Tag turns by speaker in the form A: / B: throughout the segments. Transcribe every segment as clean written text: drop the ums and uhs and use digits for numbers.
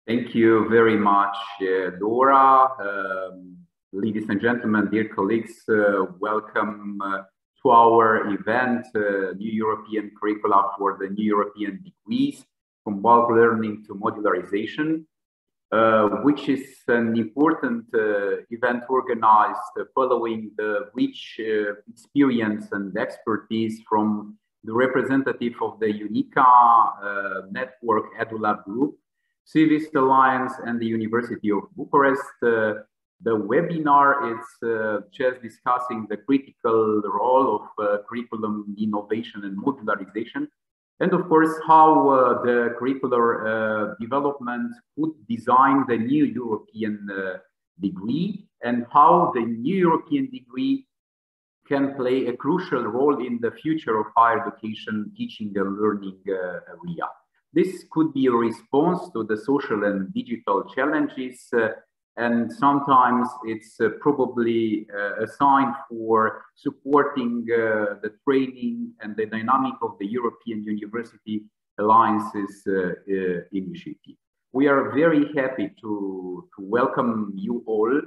A: Thank you very much, Dora. Ladies and gentlemen, dear colleagues, welcome to our event, New European Curricula for the New European Degrees, from bulk learning to modularization, which is an important event organized following the rich experience and expertise from the representative of the UNICA network EduLAB group, Civis Alliance, and the University of Bucharest. The webinar is just discussing the critical role of curriculum innovation and modularization, and of course how the curricular development could design the new European degree, and how the new European degree can play a crucial role in the future of higher education, teaching and learning area. This could be a response to the social and digital challenges, and sometimes it's probably a sign for supporting the training and the dynamic of the European University Alliance's initiative. We are very happy to welcome you all.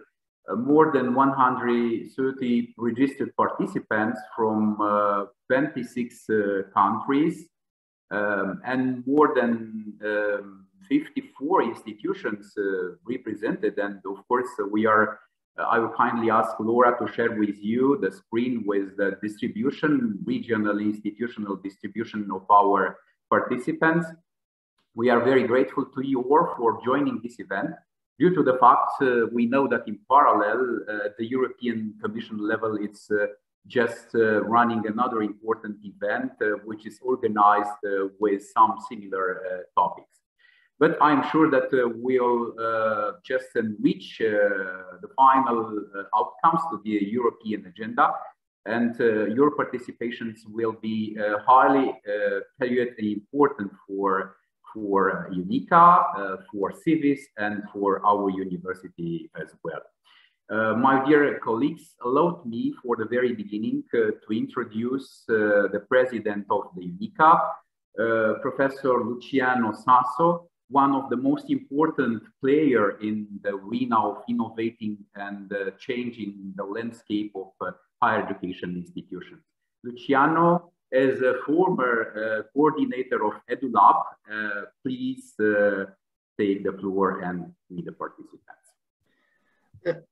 A: More than 130 registered participants from 26 countries, and more than 54 institutions represented. And of course, I will kindly ask Laura to share with you the screen with the distribution, regional institutional distribution of our participants. We are very grateful to you all for joining this event. Due to the fact we know that in parallel, the European Commission level, it's just running another important event, which is organized with some similar topics. But I'm sure that we'll just enrich the final outcomes to the European agenda, and your participations will be highly valued and important for UNICA, for Civis, and for our university as well. My dear colleagues, allow me for the very beginning to introduce the president of the UNICA, Professor Luciano Sasso, one of the most important players in the arena of innovating and changing the landscape of higher education institutions. Luciano, as a former coordinator of EduLAB, please take the floor and lead the participants.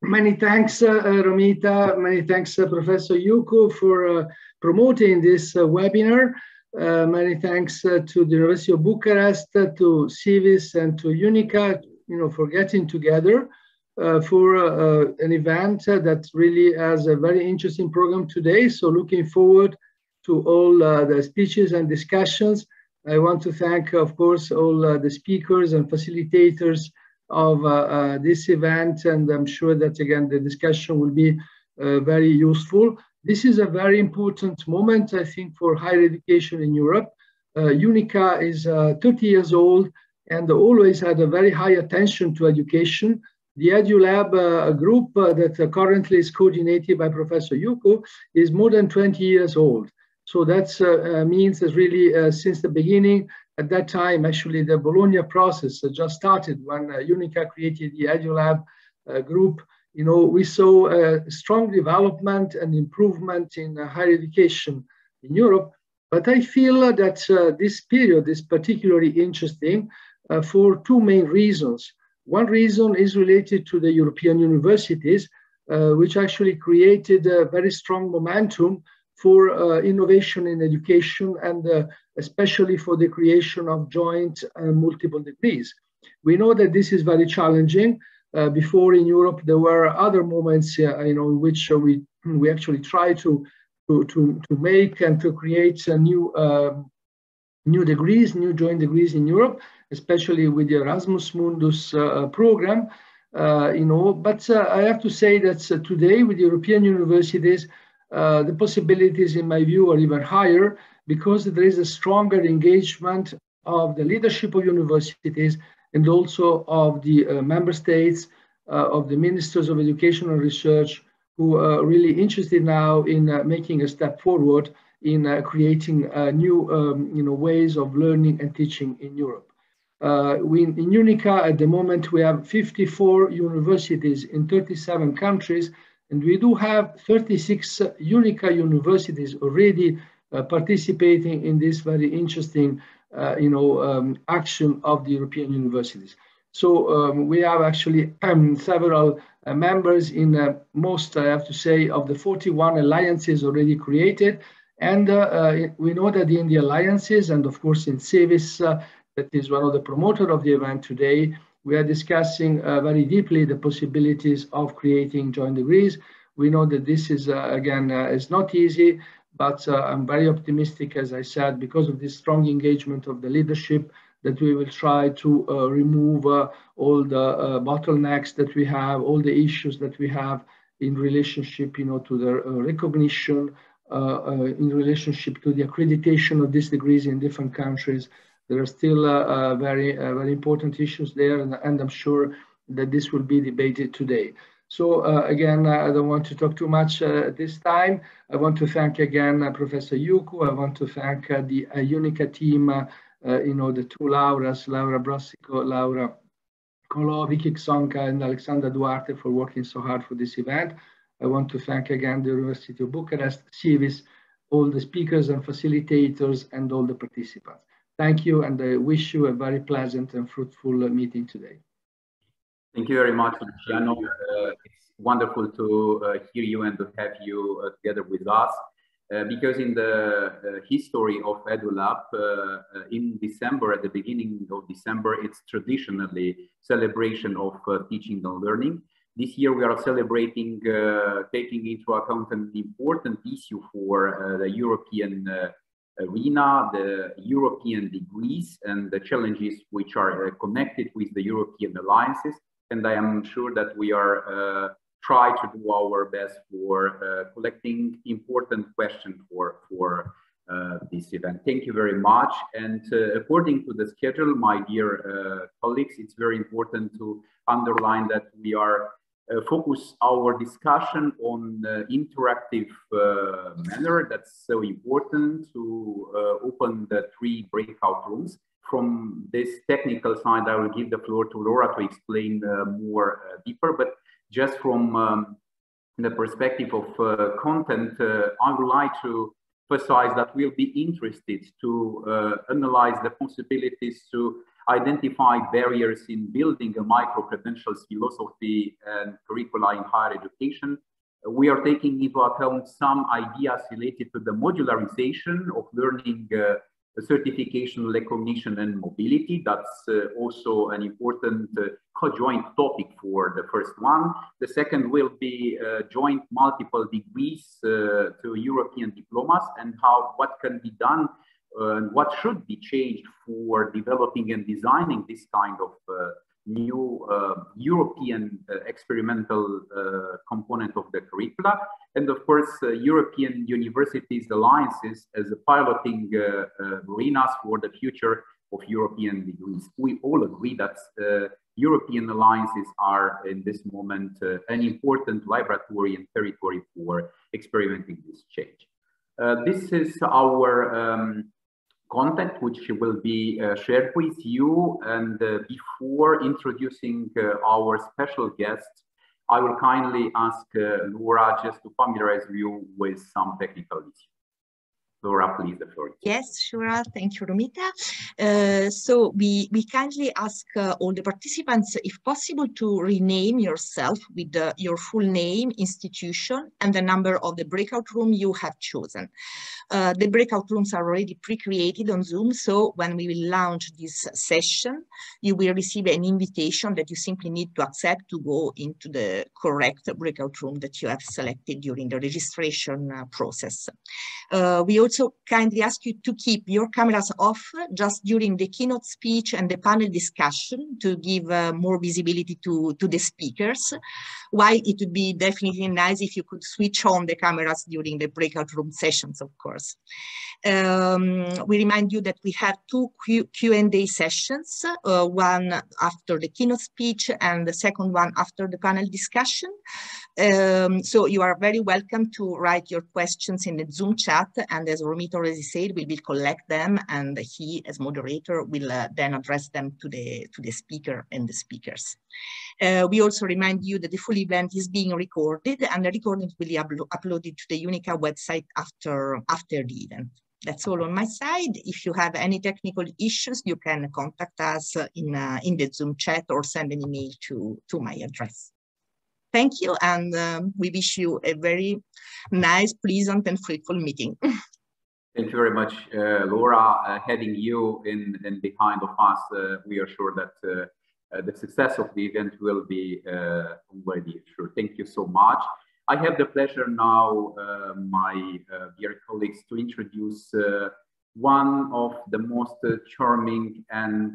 B: Many thanks, Romita. Many thanks, Professor Yuko, for promoting this webinar. Many thanks to the University of Bucharest, to Civis, and to UNICA, for getting together for an event that really has a very interesting program today. So looking forward to all the speeches and discussions. I want to thank, of course, all the speakers and facilitators of this event, and I'm sure that, again, the discussion will be very useful. This is a very important moment, I think, for higher education in Europe. UNICA is 30 years old and always had a very high attention to education. The EduLAB group that currently is coordinated by Professor Yuko is more than 20 years old. So that means that really since the beginning, at that time, actually the Bologna process just started when UNICA created the EduLAB group. We saw a strong development and improvement in higher education in Europe. But I feel that this period is particularly interesting for two main reasons. One reason is related to the European universities, which actually created a very strong momentum for innovation in education, and especially for the creation of joint multiple degrees. We know that this is very challenging. Before in Europe, there were other moments, in which we actually try to make and to create new degrees, new joint degrees in Europe, especially with the Erasmus Mundus program. But I have to say that today, with European universities, the possibilities, in my view, are even higher, because there is a stronger engagement of the leadership of universities and also of the member states, of the ministers of education and research, who are really interested now in making a step forward in creating new ways of learning and teaching in Europe. In UNICA, at the moment, we have 54 universities in 37 countries, and we do have 36 UNICA universities already participating in this very interesting action of the European universities. So we have actually several members in most, I have to say, of the 41 alliances already created. And we know that in the alliances, and of course in CIVIS, that is one of the promoters of the event today, we are discussing very deeply the possibilities of creating joint degrees. We know that this is, again, is not easy, but I'm very optimistic, as I said, because of this strong engagement of the leadership, that we will try to remove all the bottlenecks that we have, all the issues that we have in relationship, to the recognition, in relationship to the accreditation of these degrees in different countries. There are still very important issues there, and I'm sure that this will be debated today. So again, I don't want to talk too much at this time. I want to thank again Professor Iucu. I want to thank the UNICA team, the two Lauras, Laura Brossico, Laura Colò, Vicky Xonca, and Alexandra Duarte for working so hard for this event. I want to thank again the University of Bucharest, CIVIS, all the speakers and facilitators, and all the participants. Thank you, and I wish you a very pleasant and fruitful meeting today.
A: Thank you very much, Luciano. It's wonderful to hear you and to have you together with us. Because in the history of EduLab, in December, at the beginning of December, it's traditionally celebration of teaching and learning. This year we are celebrating, taking into account an important issue for the European arena, the European degrees and the challenges which are connected with the European alliances. And I am sure that we are try to do our best for collecting important questions for this event. Thank you very much. And according to the schedule, my dear colleagues, it's very important to underline that we are focus our discussion on interactive manner. That's so important to open the 3 breakout rooms. From this technical side, I will give the floor to Laura to explain more deeper, but just from the perspective of content, I would like to emphasize that we'll be interested to analyze the possibilities to identify barriers in building a micro-credentials philosophy and curricula in higher education. We are taking into account some ideas related to the modularisation of learning, certification, recognition, and mobility. That's also an important conjoint topic for the first one. The second will be joint multiple degrees to European diplomas, and what can be done and what should be changed for developing and designing this kind of new European experimental component of the curricula. And of course, European universities alliances as a piloting arenas for the future of European degrees. We all agree that European alliances are in this moment an important laboratory and territory for experimenting this change. This is our content which will be shared with you, and before introducing our special guests, I will kindly ask Laura just to familiarize you with some technical issues. Laura, please, the floor.
C: Yes, sure. Thank you, Romita. So we kindly ask all the participants, if possible, to rename yourself with your full name, institution, and the number of the breakout room you have chosen. The breakout rooms are already pre-created on Zoom, so when we will launch this session, you will receive an invitation that you simply need to accept to go into the correct breakout room that you have selected during the registration process. We also kindly ask you to keep your cameras off just during the keynote speech and the panel discussion to give more visibility to the speakers, while it would be definitely nice if you could switch on the cameras during the breakout room sessions, of course. We remind you that we have 2 Q&A sessions, one after the keynote speech and the second one after the panel discussion. So you are very welcome to write your questions in the Zoom chat, and as Romita already said, we will collect them, and he, as moderator, will then address them to the speaker and the speakers. We also remind you that the full event is being recorded, and the recording will be uploaded to the UNICA website after the event. That's all on my side. If you have any technical issues, you can contact us in the Zoom chat or send an email to my address. Thank you, and we wish you a very nice, pleasant, and fruitful meeting.
A: Thank you very much, Laura. Having you in behind of us, we are sure that the success of the event will be already sure. Thank you so much. I have the pleasure now, my dear colleagues, to introduce one of the most charming and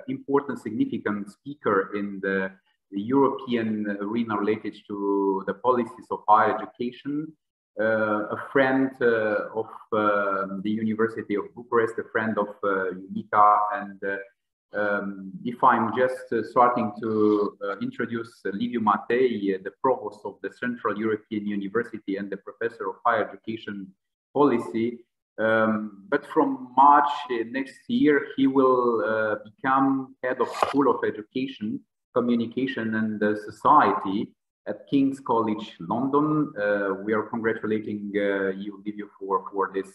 A: important, significant speaker in the European arena related to the policies of higher education, a friend of the University of Bucharest, a friend of UNICA, and if I'm just starting to introduce Liviu Matei, the Provost of the Central European University and the Professor of Higher Education Policy, but from March next year, he will become Head of School of Education, Communication and Society at King's College London. We are congratulating you, Liviu, for this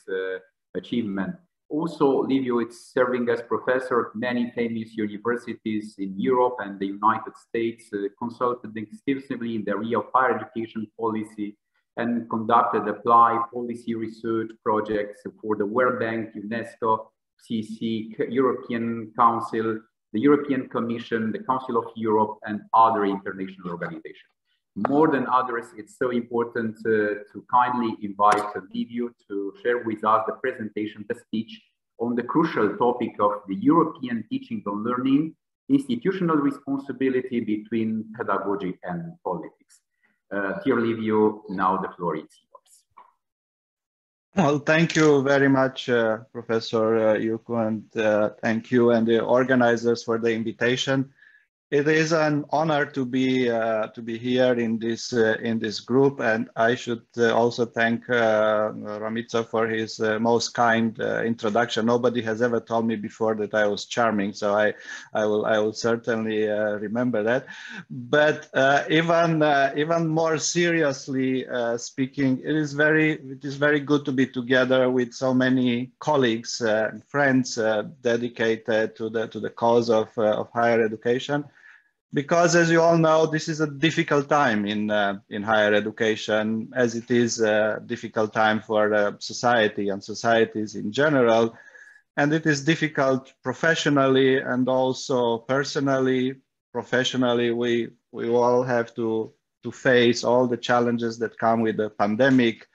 A: achievement. Also, Liviu is serving as professor at many famous universities in Europe and the United States, consulted extensively in the area of higher education policy, and conducted applied policy research projects for the World Bank, UNESCO, CC, European Council, the European Commission, the Council of Europe, and other international organizations. More than others, it's so important to kindly invite Liviu to share with us the presentation, the speech on the crucial topic of the European teaching and learning, institutional responsibility between pedagogy and politics. Dear Liviu, now the floor is yours.
D: Well, thank you very much, Professor Iucu, and thank you and the organizers for the invitation. It is an honor to be here in this group, and I should also thank Romita for his most kind introduction. Nobody has ever told me before that I was charming, so I will certainly remember that. But even more seriously speaking, it is very good to be together with so many colleagues and friends dedicated to the cause of higher education. Because, as you all know, this is a difficult time in higher education, as it is a difficult time for society and societies in general. And it is difficult professionally and also personally. Professionally, we all have to face all the challenges that come with the pandemic.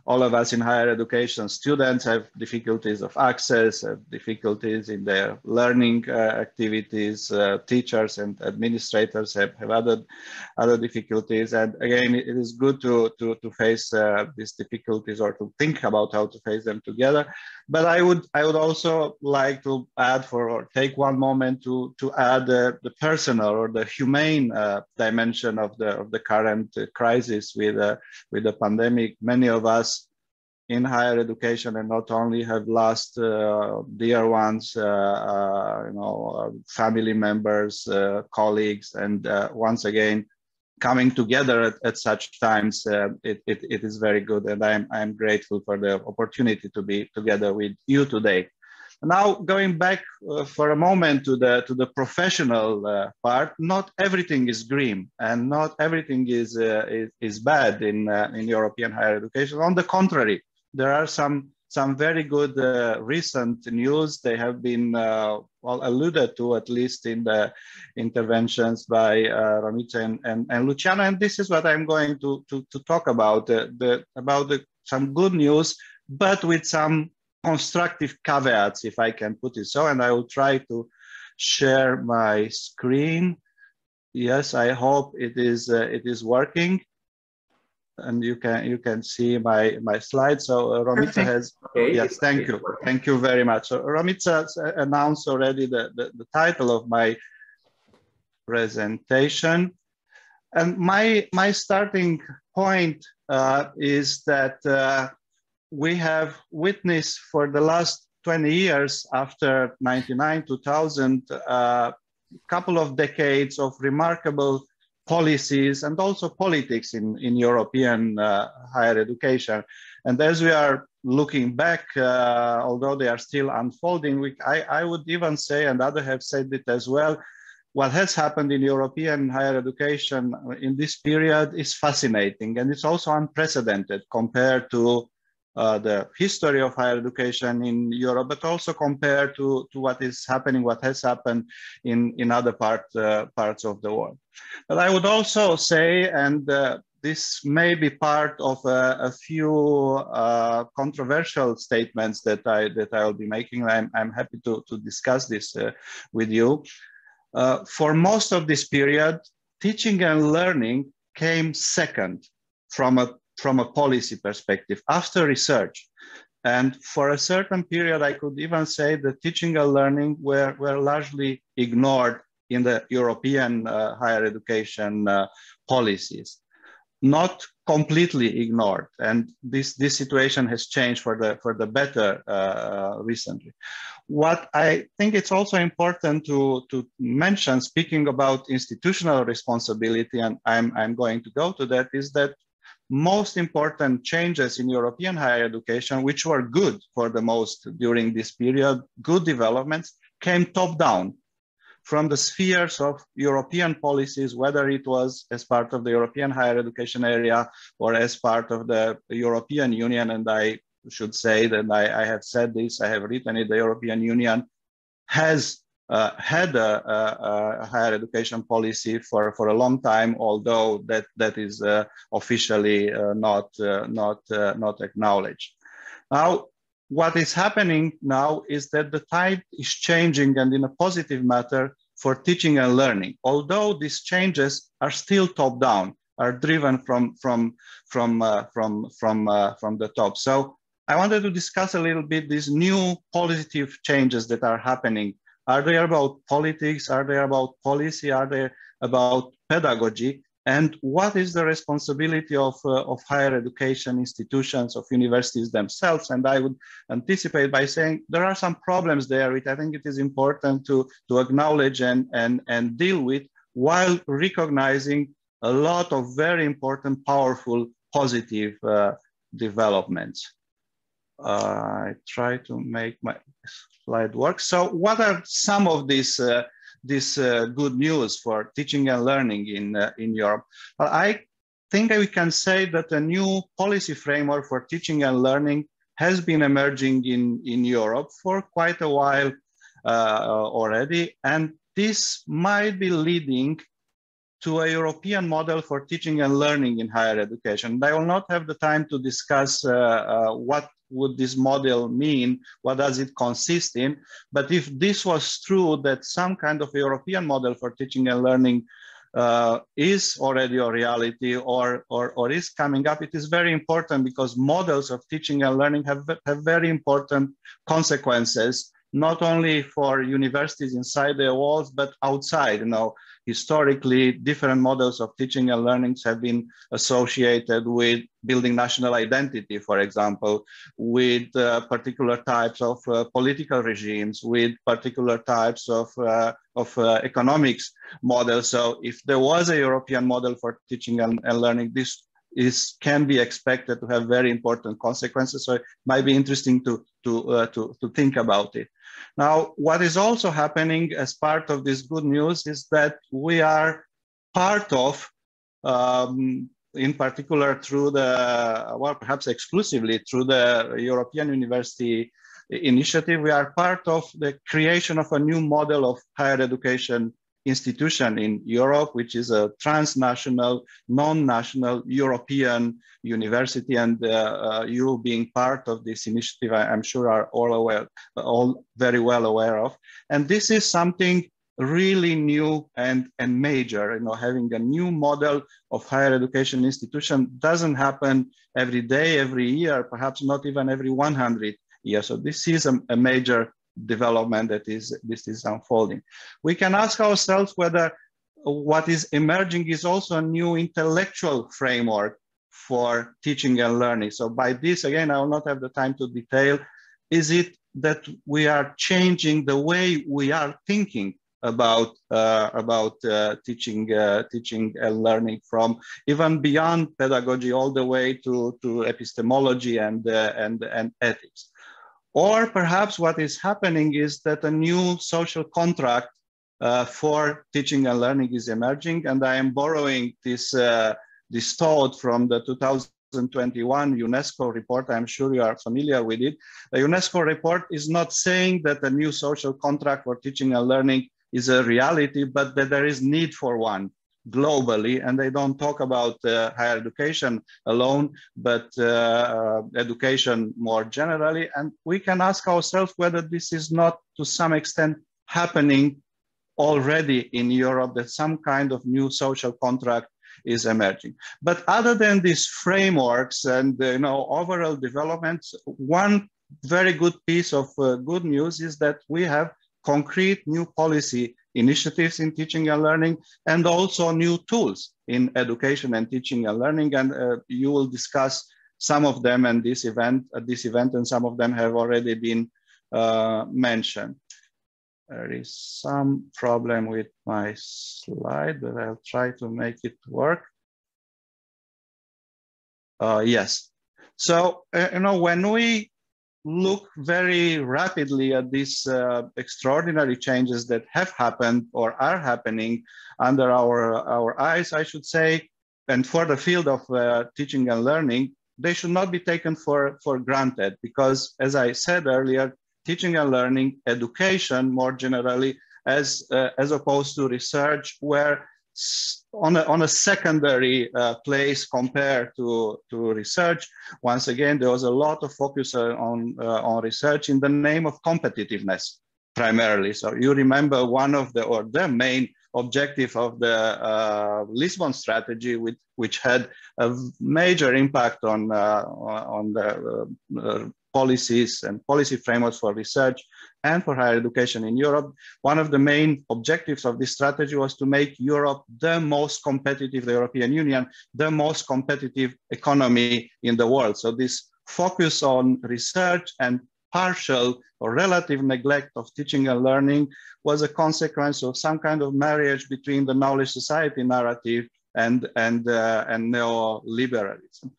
D: All of us in higher education, students have difficulties of access, have difficulties in their learning activities, teachers and administrators have other difficulties. And again, it is good to face these difficulties or to think about how to face them together. But I would also like to add or take one moment to add the personal or the humane dimension of the current crisis with the pandemic. Many of us in higher education and not only have lost dear ones, family members, colleagues, and once again, coming together at such times, it is very good, and I'm grateful for the opportunity to be together with you today. Now, going back for a moment to the professional part, not everything is grim, and not everything is bad in European higher education. On the contrary, there are some very good recent news. They have been well alluded to, at least in the interventions by Romita and Luciano. And this is what I'm going to talk about, some good news, but with some constructive caveats, if I can put it so. And I will try to share my screen. Yes, I hope it is working. And you can see my slide. So Romita has, okay. Yes, thank you very much. So Romita announced already the title of my presentation, and my starting point is that we have witnessed for the last 20 years, after 99, 2000, a couple of decades of remarkable policies and also politics in European higher education. And as we are looking back, although they are still unfolding, I would even say, and others have said it as well, what has happened in European higher education in this period is fascinating, and it's also unprecedented compared to the history of higher education in Europe, but also compared to what is happening, what has happened in other parts of the world. But I would also say, and this may be part of a few controversial statements that I will be making. I'm happy to discuss this with you. For most of this period, teaching and learning came second from a policy perspective, after research. And for a certain period, I could even say that teaching and learning were largely ignored in the European higher education policies. Not completely ignored, and this situation has changed for the better recently. What I think it's also important to mention, speaking about institutional responsibility, and I'm going to go to that, is that most important changes in European higher education, which were good for the most during this period, good developments, came top down from the spheres of European policies, whether it was as part of the European higher education area or as part of the European Union. And I should say that I have said this, I have written it, the European Union has had a higher education policy for a long time, although that is officially not acknowledged. Now, what is happening now is that the tide is changing, and in a positive matter, for teaching and learning. Although these changes are still top down, are driven from the top. So I wanted to discuss a little bit these new positive changes that are happening. Are they about politics? Are they about policy? Are they about pedagogy? And what is the responsibility of higher education institutions, of universities themselves? And I would anticipate by saying there are some problems there, which I think it is important to acknowledge and deal with, while recognizing a lot of very important, powerful, positive developments. I try to make my slide work. So what are some of these good news for teaching and learning in Europe? Well, I think we can say that a new policy framework for teaching and learning has been emerging in Europe for quite a while already, and this might be leading to a European model for teaching and learning in higher education. I will not have the time to discuss what would this model mean, what does it consist in, but if this was true, that some kind of European model for teaching and learning is already a reality or is coming up, it is very important, because models of teaching and learning have very important consequences, not only for universities inside their walls, but outside. You know, historically, different models of teaching and learning have been associated with building national identity, for example, with particular types of political regimes, with particular types of economics models. So if there was a European model for teaching and learning, this can be expected to have very important consequences. So it might be interesting to think about it. Now, what is also happening as part of this good news is that we are part of, in particular through well, perhaps exclusively through the European University Initiative, we are part of the creation of a new model of higher education institution in Europe, which is a transnational, non-national European university, and you being part of this initiative, I'm sure are all very well aware of. And this is something really new and major. You know, having a new model of higher education institution doesn't happen every day, every year, perhaps not even every 100 years. So this is a major development that this is unfolding. We can ask ourselves whether what is emerging is also a new intellectual framework for teaching and learning. So by this, again, I will not have the time to detail. Is it that we are changing the way we are thinking about teaching and learning, from even beyond pedagogy all the way to epistemology and ethics? Or perhaps what is happening is that a new social contract for teaching and learning is emerging, and I am borrowing this thought from the 2021 UNESCO report. I'm sure you are familiar with it. The UNESCO report is not saying that a new social contract for teaching and learning is a reality, but that there is need for one globally, and they don't talk about higher education alone, but education more generally. And we can ask ourselves whether this is not to some extent happening already in Europe, that some kind of new social contract is emerging. But other than these frameworks and overall developments, one very good piece of good news is that we have concrete new policy initiatives in teaching and learning, and also new tools in education and teaching and learning. And you will discuss some of them at this event, and some of them have already been mentioned. There is some problem with my slide, but I'll try to make it work. Yes. So, when we look very rapidly at these extraordinary changes that have happened or are happening under our eyes, I should say, and for the field of teaching and learning, they should not be taken for granted, because, as I said earlier, teaching and learning, education more generally, as opposed to research, were on a secondary place compared to research. Once again, there was a lot of focus on research in the name of competitiveness, primarily. So you remember one of the main objective of the Lisbon strategy, which had a major impact on the policies and policy frameworks for research and for higher education in Europe. One of the main objectives of this strategy was to make Europe the most competitive, the European Union, the most competitive economy in the world. So this focus on research and partial or relative neglect of teaching and learning was a consequence of some kind of marriage between the knowledge society narrative and neoliberalism.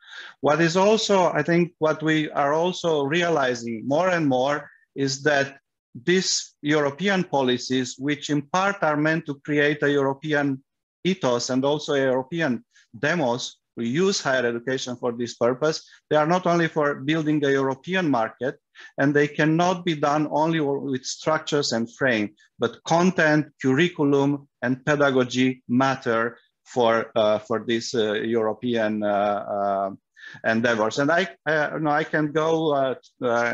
D: What is also, I think, what we are also realizing more and more is that these European policies, which in part are meant to create a European ethos and also a European demos, we use higher education for this purpose. They are not only for building a European market, and they cannot be done only with structures and frame, but content, curriculum, and pedagogy matter for these European endeavors. And I can go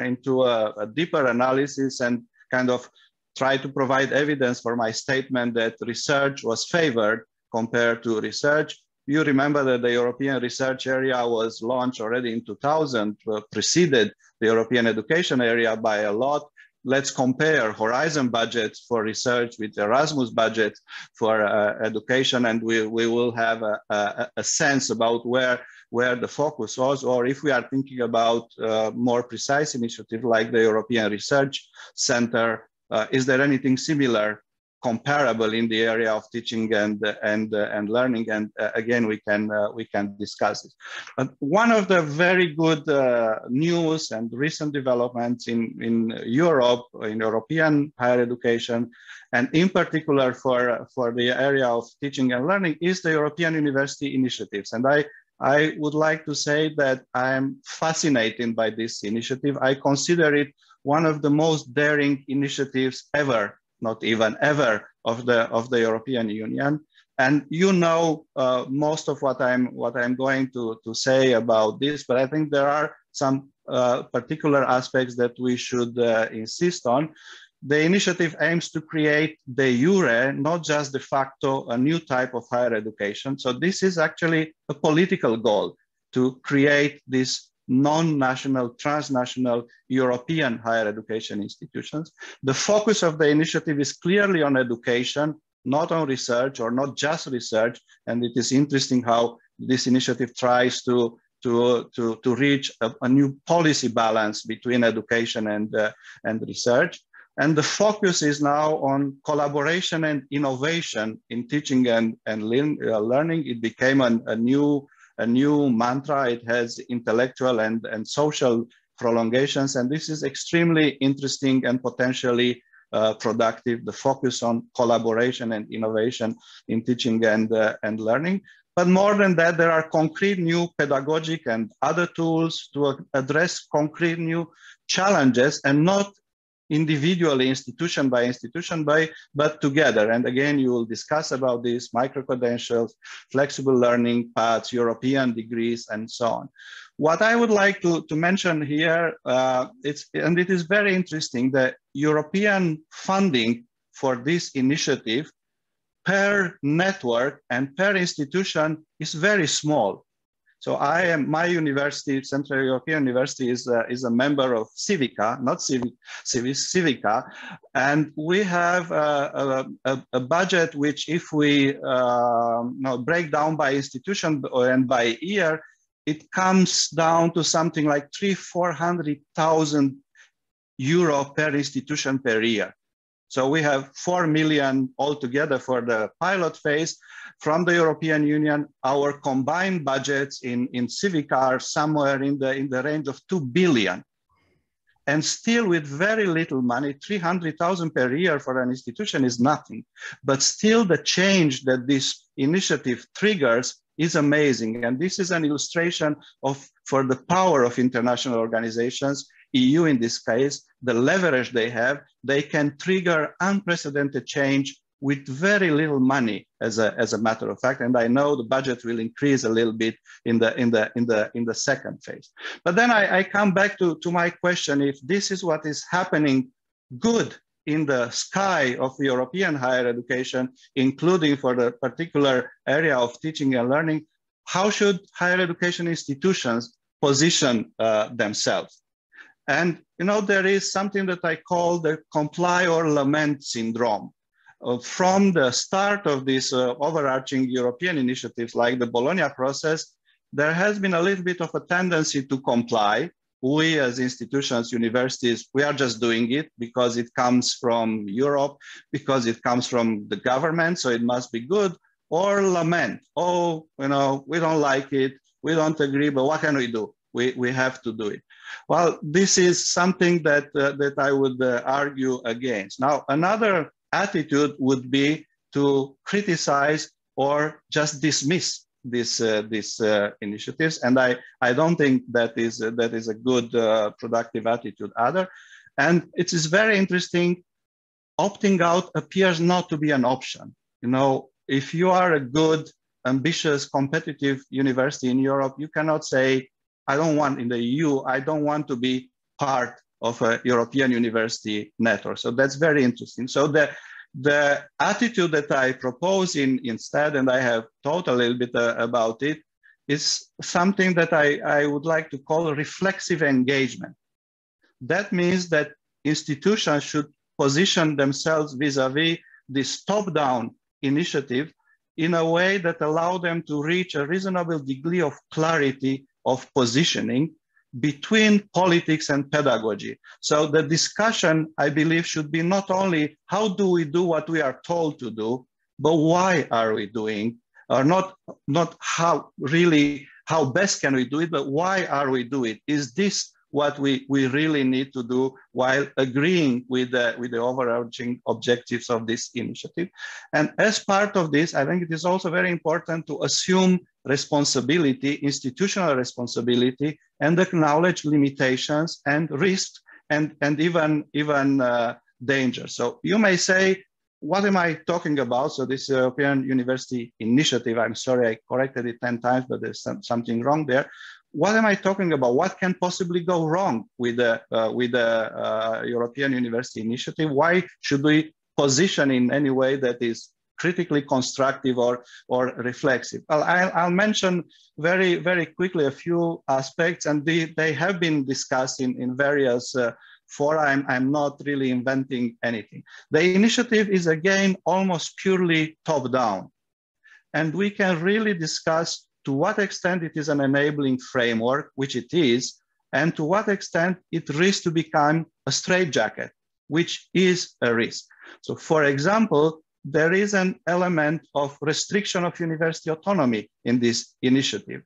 D: into a deeper analysis and kind of try to provide evidence for my statement that research was favored compared to research. You remember that the European research area was launched already in 2000, preceded the European education area by a lot. Let's compare Horizon budgets for research with Erasmus budgets for education, and we will have a sense about where the focus was, or if we are thinking about more precise initiative like the European Research Center, is there anything similar, comparable in the area of teaching and learning? And again, we can discuss it. But one of the very good news and recent developments in Europe, in European higher education, and in particular for the area of teaching and learning, is the European University Initiatives. And I would like to say that I am fascinated by this initiative. I consider it one of the most daring initiatives ever, not even ever, of the European Union. And most of what I'm going to say about this, but I think there are some particular aspects that we should insist on. The initiative aims to create de jure, not just de facto, a new type of higher education. So this is actually a political goal, to create this non-national, transnational European higher education institutions. The focus of the initiative is clearly on education, not on research or not just research. And it is interesting how this initiative tries to reach a new policy balance between education and research. And the focus is now on collaboration and innovation in teaching and learning. It became a new mantra. It has intellectual and social prolongations, and this is extremely interesting and potentially productive, the focus on collaboration and innovation in teaching and learning. But more than that, there are concrete new pedagogic and other tools to address concrete new challenges, and not individually, institution by institution, but together. And again, you will discuss about this: micro-credentials, flexible learning paths, European degrees, and so on. What I would like to mention here, and it is very interesting, the European funding for this initiative per network and per institution is very small. So my university, Central European University, is a member of Civica, not Civis, Civica, and we have a budget which, if we break down by institution and by year, it comes down to something like 300,000–400,000 euro per institution per year. So we have 4 million altogether for the pilot phase from the European Union. Our combined budgets in Civica are somewhere in the range of 2 billion. And still, with very little money, 300,000 per year for an institution is nothing. But still, the change that this initiative triggers is amazing. And this is an illustration for the power of international organizations, EU in this case, the leverage they have. They can trigger unprecedented change with very little money, as a matter of fact. And I know the budget will increase a little bit in the second phase. But then I come back to my question: if this is what is happening good in the sky of European higher education, including for the particular area of teaching and learning, how should higher education institutions position themselves? And there is something that I call the comply or lament syndrome. From the start of these overarching European initiatives like the Bologna process, there has been a little bit of a tendency to comply. We as institutions, universities, we are just doing it because it comes from Europe, because it comes from the government, so it must be good. Or lament: oh, we don't like it, we don't agree, but what can we do? We have to do it. Well, this is something that I would argue against. Now, another attitude would be to criticize or just dismiss these initiatives, and I don't think that is a good productive attitude either. And it is very interesting. Opting out appears not to be an option. If you are a good, ambitious, competitive university in Europe, you cannot say, I don't want, in the EU, I don't want to be part of a European university network. So that's very interesting. So the attitude that I propose instead, and I have thought a little bit about it, is something that I would like to call reflexive engagement. That means that institutions should position themselves vis-a-vis this top-down initiative in a way that allow them to reach a reasonable degree of clarity of positioning between politics and pedagogy. So the discussion, I believe, should be not only how do we do what we are told to do, but why are we doing, or not how best can we do it, but why are we doing it? Is this what we really need to do, while agreeing with the overarching objectives of this initiative? And as part of this, I think it is also very important to assume responsibility, institutional responsibility, and acknowledge limitations and risks and even danger. So you may say, what am I talking about? So this European University Initiative, I'm sorry, I corrected it 10 times, but there's something wrong there. What am I talking about? What can possibly go wrong with the European University Initiative? Why should we position in any way that is critically constructive or reflexive? Well, I'll mention very, very quickly a few aspects, and they have been discussed in various for I'm not really inventing anything. The initiative is again almost purely top-down. And we can really discuss to what extent it is an enabling framework, which it is, and to what extent it risks to become a straitjacket, which is a risk. So for example, there is an element of restriction of university autonomy in this initiative.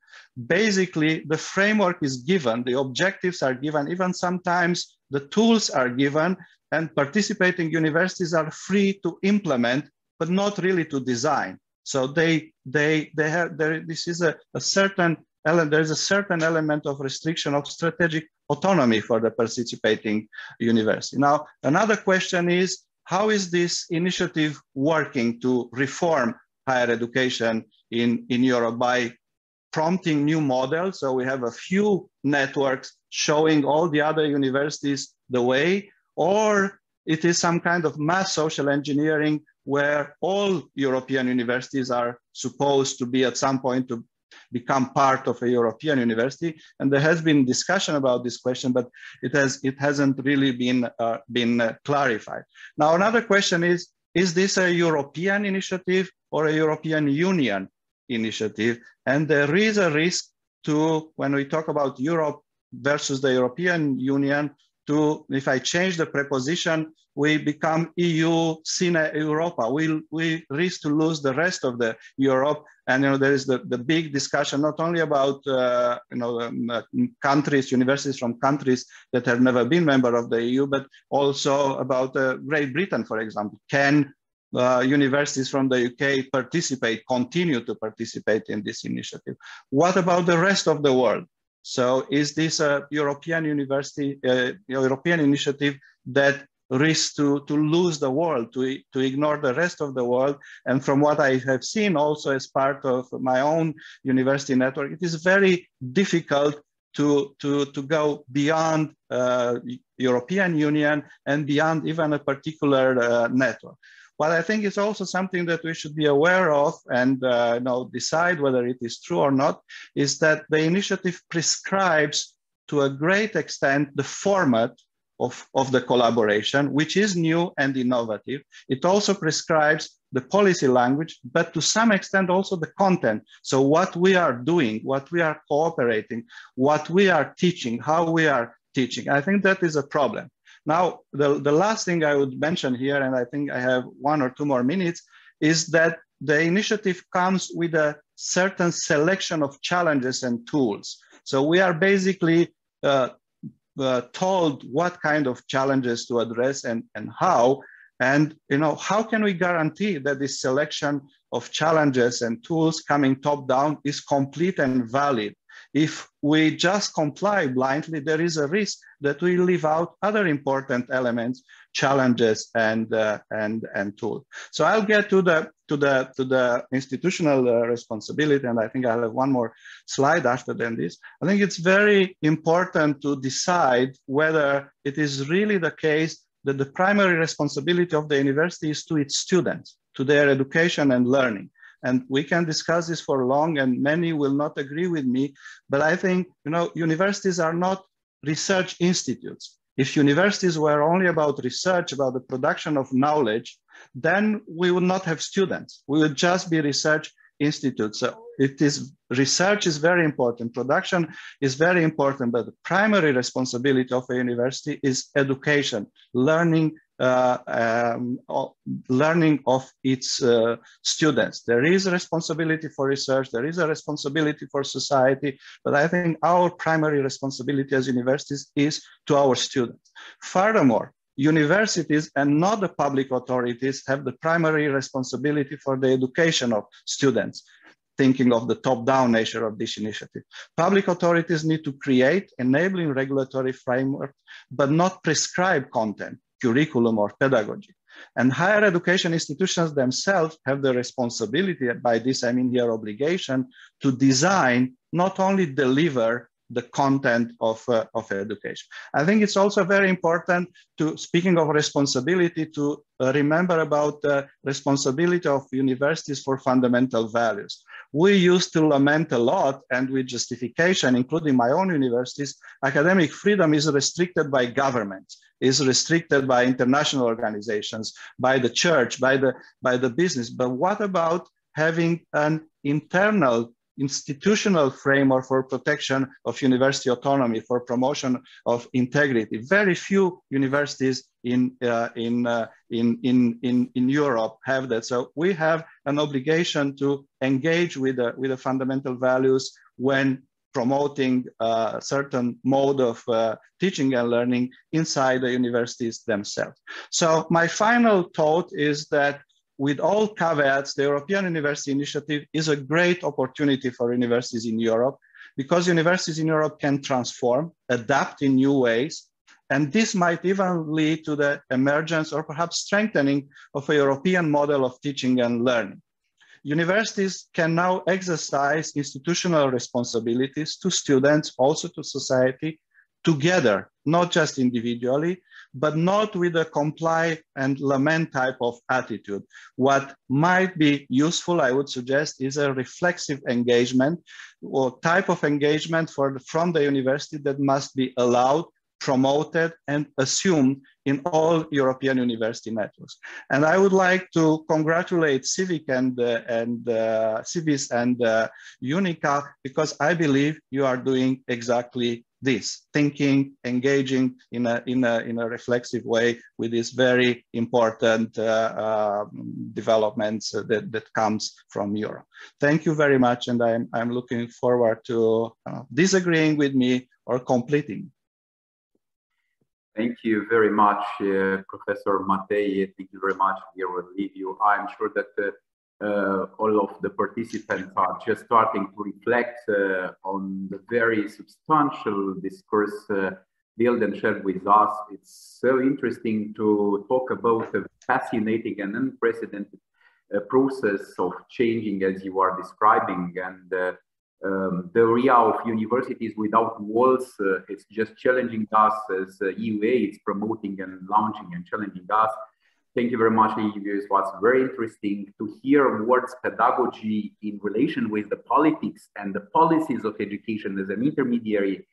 D: Basically, the framework is given, the objectives are given, even sometimes the tools are given, and participating universities are free to implement, but not really to design. So this is a certain element, there is a certain element of restriction of strategic autonomy for the participating university. Now, another question is, how is this initiative working to reform higher education in Europe by prompting new models? So we have a few networks showing all the other universities the way, or it is some kind of mass social engineering where all European universities are supposed to be at some point to become part of a European university. And there has been discussion about this question, but it hasn't really been clarified. Now, another question is this a European initiative or a European Union initiative? And there is a risk to, when we talk about Europe versus the European Union, to, if I change the preposition, we become EU sine Europa. We risk to lose the rest of the Europe. And there is the big discussion, not only about countries, universities from countries that have never been member of the EU, but also about Great Britain, for example. Can universities from the UK continue to participate in this initiative? What about the rest of the world? So is this a European university, European initiative that risks to lose the world, to ignore the rest of the world? And from what I have seen also as part of my own university network, it is very difficult to go beyond European Union and beyond even a particular network. What I think is also something that we should be aware of and decide whether it is true or not, is that the initiative prescribes to a great extent the format of the collaboration, which is new and innovative. It also prescribes the policy language, but to some extent also the content. So what we are doing, what we are cooperating, what we are teaching, how we are teaching. I think that is a problem. Now, the last thing I would mention here, and I think I have 1 or 2 more minutes, is that the initiative comes with a certain selection of challenges and tools. So we are basically told what kind of challenges to address and how. And how can we guarantee that this selection of challenges and tools coming top down is complete and valid? If we just comply blindly, there is a risk that we leave out other important elements, challenges, and tools. So I'll get to the institutional responsibility, and I think I'll have 1 more slide after this. I think it's very important to decide whether it is really the case that the primary responsibility of the university is to its students, to their education and learning. And we can discuss this for long, and many will not agree with me, but I think, universities are not research institutes. If universities were only about research, about the production of knowledge, then we would not have students. We would just be research institutes. So research is very important, production is very important, but the primary responsibility of a university is education, learning of its students. There is a responsibility for research, there is a responsibility for society, but I think our primary responsibility as universities is to our students. Furthermore, universities and not the public authorities have the primary responsibility for the education of students, thinking of the top-down nature of this initiative. Public authorities need to create enabling regulatory framework, but not prescribe content, curriculum, or pedagogy. And higher education institutions themselves have the responsibility, by this I mean their obligation, to design, not only deliver the content of education. I think it's also very important to, speaking of responsibility, to remember about the responsibility of universities for fundamental values. We used to lament a lot, and with justification, including my own universities, academic freedom is restricted by governments. is restricted by international organizations, by the church, by the business. But what about having an internal institutional framework for protection of university autonomy, for promotion of integrity? Very few universities in Europe have that. So we have an obligation to engage with the fundamental values when promoting a certain mode of teaching and learning inside the universities themselves. So my final thought is that with all caveats, the European University Initiative is a great opportunity for universities in Europe, because universities in Europe can transform, adapt in new ways, and this might even lead to the emergence or perhaps strengthening of a European model of teaching and learning. Universities can now exercise institutional responsibilities to students, also to society, together, not just individually, but not with a comply and lament type of attitude. What might be useful, I would suggest, is a reflexive engagement or type of engagement from the university that must be allowed, promoted, and assumed in all European university networks. And I would like to congratulate CIVIS and UNICA, because I believe you are doing exactly this, thinking, engaging in a reflexive way with these very important developments that comes from Europe. Thank you very much, and I'm looking forward to disagreeing with me or completing.
A: Thank you very much, Professor Matei. Thank you very much, dear Liviu. I'm sure that all of the participants are just starting to reflect on the very substantial discourse built and shared with us. It's so interesting to talk about a fascinating and unprecedented process of changing as you are describing, and the area of universities without walls, it's just challenging us as EUA, it's promoting and launching and challenging us. Thank you very much, Liviu. It was very interesting to hear words pedagogy in relation with the politics and the policies of education as an intermediary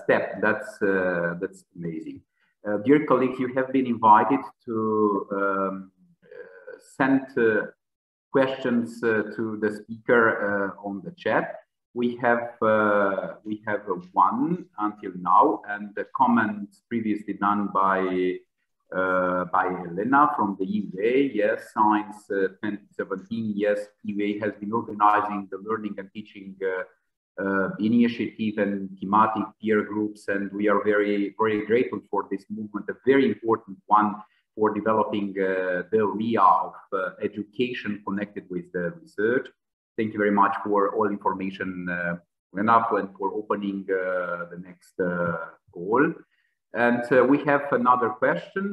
A: step. That's amazing. Dear colleagues, you have been invited to send questions to the speaker on the chat. We have one until now, and the comments previously done by Elena from the EUA. Yes, Science 2017. Yes, EUA has been organizing the learning and teaching initiative and thematic peer groups, and we are very, very grateful for this movement, a very important one for developing the area of education connected with the research. Thank you very much for all information enough and for opening the next call. And we have another question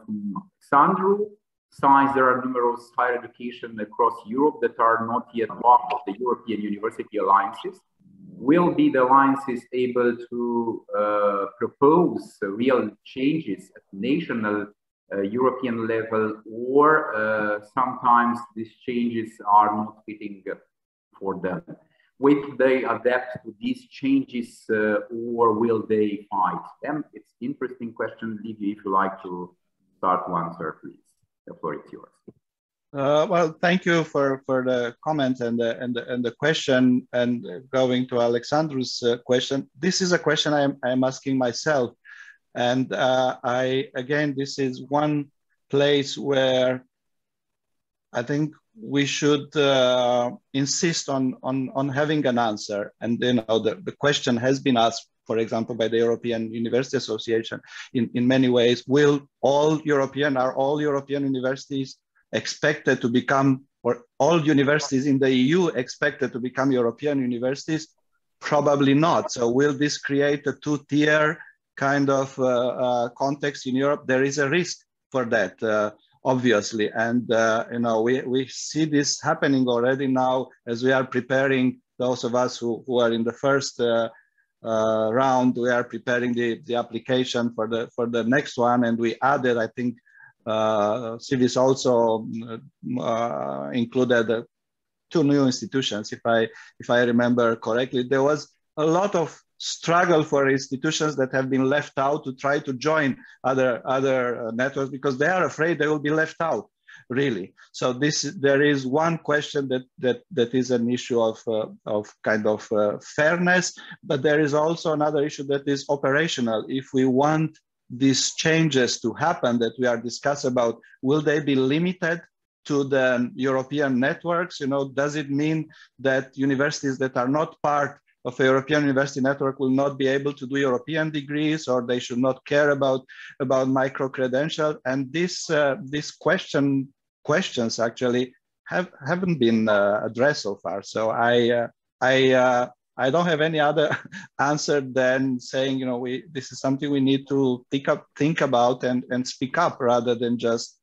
A: from Sandro. Besides, there are numerous higher education across Europe that are not yet part of the European University Alliances. Will be the alliances able to propose real changes at national European level, or sometimes these changes are not fitting for them? Will they adapt to these changes or will they fight them? It's an interesting question. Liviu, if you like to start to answer, please. The floor is yours.
D: Well, thank you for the comment and the question. And going to Alexandru's question, this is a question I'm asking myself. And again, this is one place where I think we should insist on having an answer. And the question has been asked, for example, by the European University Association in many ways. Are all European universities expected to become, or all universities in the EU expected to become European universities? Probably not. So will this create a two-tier kind of context in Europe? There is a risk for that, obviously. And we see this happening already now as we are preparing, those of us who are in the first round, we are preparing the application for the next one. And we added, I think, CIVIS also included 2 new institutions, if I remember correctly. There was a lot of struggle for institutions that have been left out to try to join other networks because they are afraid they will be left out, really. So there is one question that is an issue of kind of fairness, but there is also another issue that is operational. If we want these changes to happen that we are discussing about, will they be limited to the European networks? You know, does it mean that universities that are not part of a European university network will not be able to do European degrees, or they should not care about micro-credential? And these questions actually haven't been addressed so far. So I don't have any other answer than saying, you know, this is something we need to think about and speak up rather than just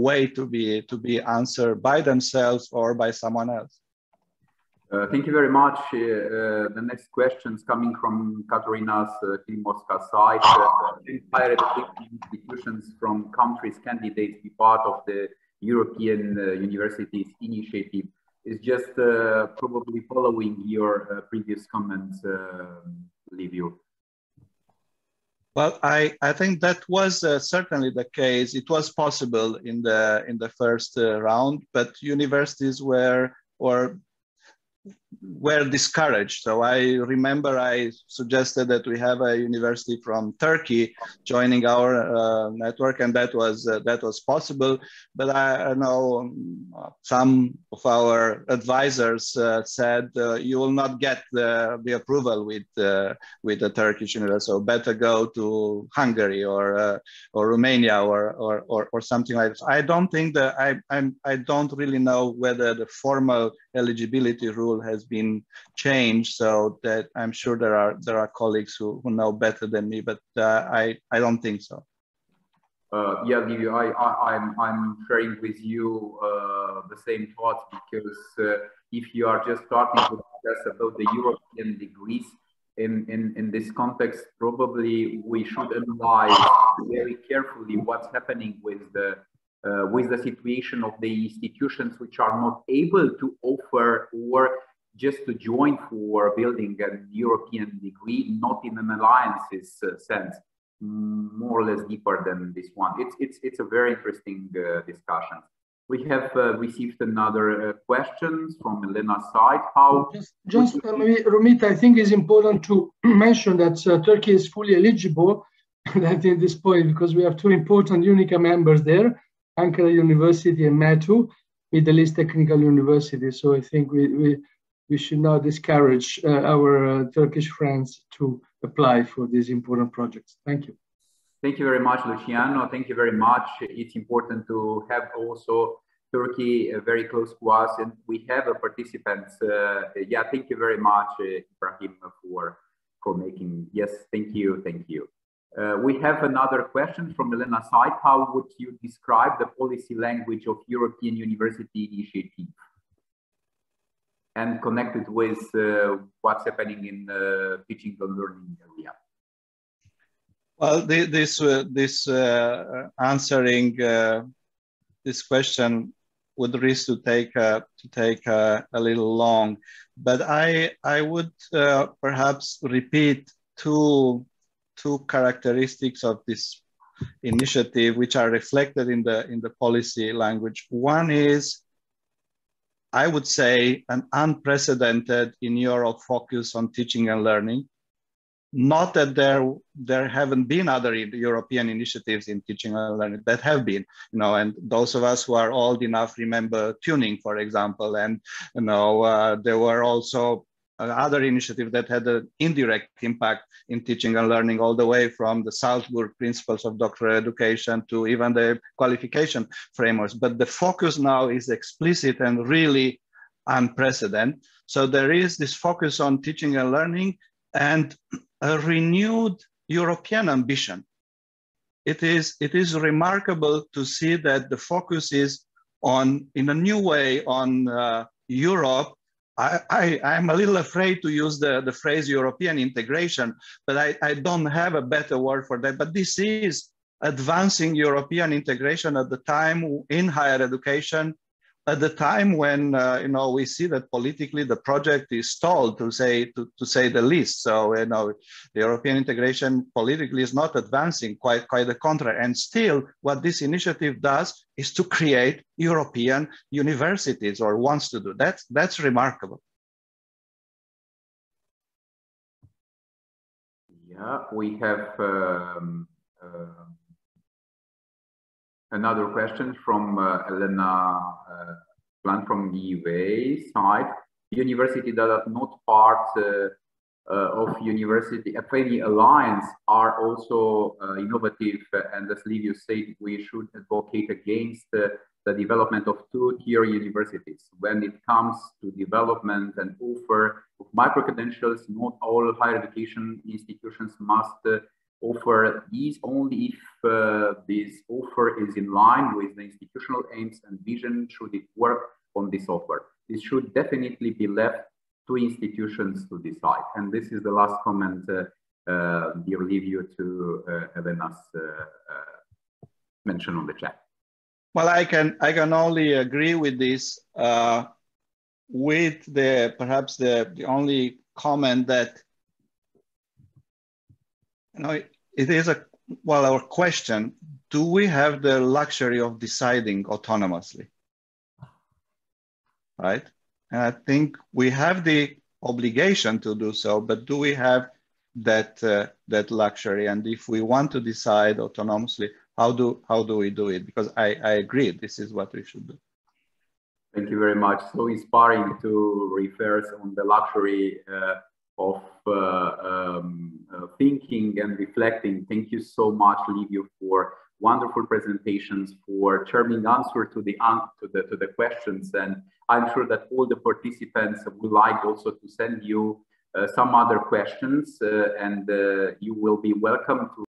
D: wait to be answered by themselves or by someone else.
A: Thank you very much. The next question is coming from Katarina's Klimovska side. Higher education institutions from countries candidates be part of the European Universities Initiative. Is just probably following your previous comments, Liviu.
D: Well, I think that was certainly the case. It was possible in the first round, but universities were discouraged. So I remember I suggested that we have a university from Turkey joining our network, and that was possible. But I know some of our advisors said you will not get the approval with the Turkish university, so better go to Hungary or Romania or something like this. I don't think that I don't really know whether the formal eligibility rule has been changed, so that I'm sure there are colleagues who know better than me, but I don't think so.
A: Yeah, Liviu, I'm sharing with you the same thoughts, because if you are just starting to discuss about the European degrees in this context, probably we should analyze very carefully what's happening with the situation of the institutions which are not able to offer or just to join for building a European degree, not in an alliances sense, more or less deeper than this one. It's a very interesting discussion. We have received another question from Elena's side. How
B: just maybe, Romita, I think it's important to mention that Turkey is fully eligible at this point, because we have two important UNICA members there, Ankara University and METU, Middle East Technical University. So I think we should not discourage our Turkish friends to apply for these important projects. Thank you.
A: Thank you very much, Luciano. Thank you very much. It's important to have also Turkey very close to us, and we have participants. Yeah, thank you very much, Ibrahim, for making. Yes, thank you, thank you. We have another question from Elena's side. How would you describe the policy language of European University Initiative, and connected with what's happening in the teaching and learning area?
D: Well, answering this question would risk to take a little long, but I would perhaps repeat two characteristics of this initiative which are reflected in the policy language. One is, I would say, an unprecedented in Europe focus on teaching and learning. Not that there haven't been other European initiatives in teaching and learning, that have been, you know, and those of us who are old enough remember tuning, for example, and you know there were also other initiatives that had an indirect impact in teaching and learning, all the way from the Salzburg principles of doctoral education to even the qualification frameworks. But the focus now is explicit and really unprecedented. So there is this focus on teaching and learning and a renewed European ambition. It is remarkable to see that the focus is on, in a new way, on Europe. I'm a little afraid to use the phrase European integration, but I don't have a better word for that. But this is advancing European integration at the time in higher education at the time when you know, we see that politically the project is stalled, to say the least. So you know, the European integration politically is not advancing, quite the contrary. And still, what this initiative does is to create European universities, or wants to do. That's remarkable.
A: Yeah, we have another question from Elena Plant from the UA side. University that are not part of university, any alliance, are also innovative, and as Liviu said, we should advocate against the development of two-tier universities. When it comes to development and offer of micro-credentials, not all higher education institutions must offer these. Only if this offer is in line with the institutional aims and vision should it work on this offer. This should definitely be left to institutions to decide. And this is the last comment, dear Liviu, to Elena's mention on the chat.
D: Well, I can only agree with this, with perhaps the only comment that, you know, it is our question: do we have the luxury of deciding autonomously? Right? And I think we have the obligation to do so, but do we have that luxury? And if we want to decide autonomously, how do we do it? Because I agree, this is what we should do.
A: Thank you very much. So inspiring to refer on the luxury of thinking and reflecting. Thank you so much, Liviu, for wonderful presentations, for charming answer to the questions. And I'm sure that all the participants would like also to send you some other questions, and you will be welcome to